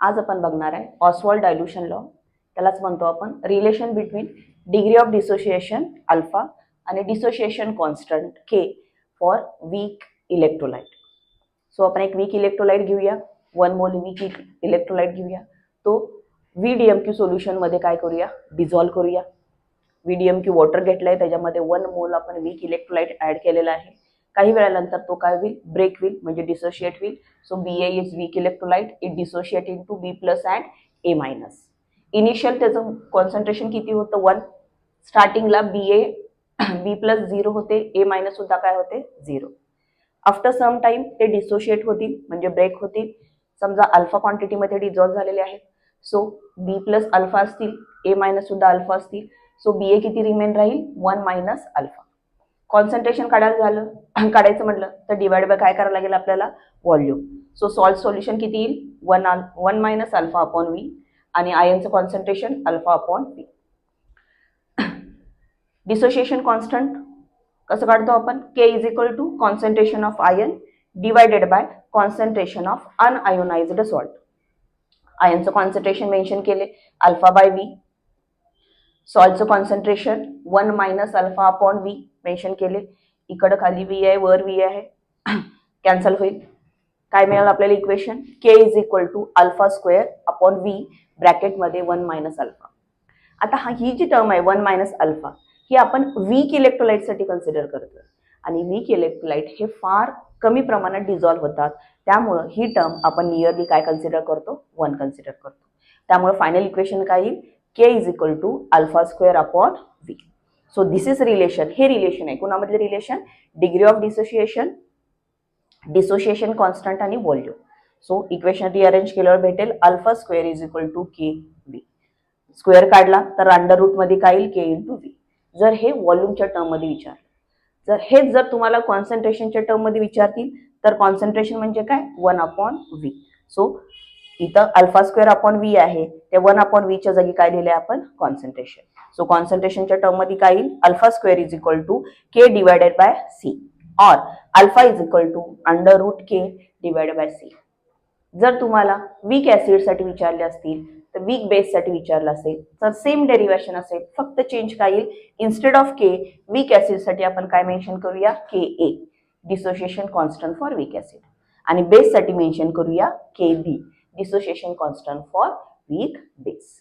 आज आपण बघणार आहे ऑसवाल्ड डायल्यूशन लॉ, त्यालाच म्हणतो आपण relation between degree of dissociation alpha आणि dissociation constant K for weak electrolyte. So आपण एक वीक इलेक्ट्रोलाइट घेऊया, 1 मोल वीक इलेक्ट्रोलाइट घेऊया, तो VDMQ सोल्युशन मध्ये काय करूया, डिझॉल्व करूया. VDMQ वॉटर घेतलाय, त्याच्यामध्ये 1 मोल आपण वीक इलेक्ट्रोलाइट ऍड केलेला आहे. काही वेळानंतर तो काय होईल, ब्रेक होईल, म्हणजे डिसोशिएट होईल. So Ba is weak electrolyte, it dissociate into B plus and A minus. Initial त्याचं कॉन्सन्ट्रेशन किती होतं, 1. स्टार्टिंगला B प्लस 0 होते, A मायनस सुद्धा काय होते, 0. आफ्टर सम टाइम ते डिसोशिएट होतील, म्हणजे ब्रेक होतील. समजा अल्फा क्वांटिटीमध्ये डिझॉल्व झालेले आहेत. सो B प्लस अल्फा असतील, A मायनस सुद्धा अल्फा असतील. सो BA किती रिमेन राहील, 1 मायनस अल्फा. कॉन्सन्ट्रेशन काढायचं म्हटलं तर डिवाइड बाय काय करायला लागेल आपल्याला, व्हॉल्यूम. सो सॉल्ट सोल्युशन किती येईल, 1 मायनस अल्फा अपॉन व्ही, आणि आयनचं concentration alpha upon V. Dissociation constant कसं काढतो आपण, K is equal to concentration of ion divided by concentration of unionized salt. आयनचं कॉन्सन्ट्रेशन मेन्शन केले अल्फा बाय व्ही, सॉल्टचं concentration 1 minus alpha upon V mention केले. इकडं खाली व्ही आहे, वर व्ही आहे, कॅन्सल होईल. काय मिळालं आपल्याला equation, K is equal to alpha square upon V ब्रॅकेटमध्ये 1 मायनस अल्फा. आता ही जी टर्म आहे 1 मायनस अल्फा, ही आपण वीक इलेक्ट्रोलाइटसाठी कन्सिडर करतो, आणि वीक इलेक्ट्रोलाइट हे फार कमी प्रमाणात डिझॉल्व्ह होतात. त्यामुळं ही टर्म आपण नियरली काय कन्सिडर करतो, 1 कन्सिडर करतो. त्यामुळे फायनल इक्वेशन काय येईल, K is equal to alpha square upon V. So this is relation. हे रिलेशन आहे कोणामधले relation, degree of dissociation, dissociation constant आणि व्हॉल्यूम. सो इक्वेशन रिअरेंज केल्यावर भेटेल alpha square is equal to K V. Square काढला तर under route मध्ये काय येईल, के इंटू व्ही. जर हे व्हॉल्यूमच्या टर्म मध्ये विचारलं, जर हेच जर तुम्हाला कॉन्सन्ट्रेशनच्या टर्म मध्ये विचारतील तर कॉन्सन्ट्रेशन म्हणजे काय, 1 अपॉन व्ही. सो इथं अल्फा स्क्वेअर अपॉन व्ही आहे, ते 1 अपॉन व्हीच्या जागी काय लिहिले आपण, कॉन्सन्ट्रेशन. सो कॉन्सन्ट्रेशनच्या टर्म मध्ये काय येईल, alpha square is equal to K divided by C, और alpha is equal to under root K divided by C. जर तुम्हाला वीक ऍसिडसाठी विचारले असतील तर वीक बेससाठी विचारलं असेल तर सेम डेरिव्हेशन असेल, फक्त चेंज काय येईल, इन्स्टेड ऑफ के वीक ऍसिडसाठी आपण काय मेन्शन करूया, K A dissociation constant for weak acid, आणि बेससाठी मेन्शन करूया K B dissociation constant for weak base.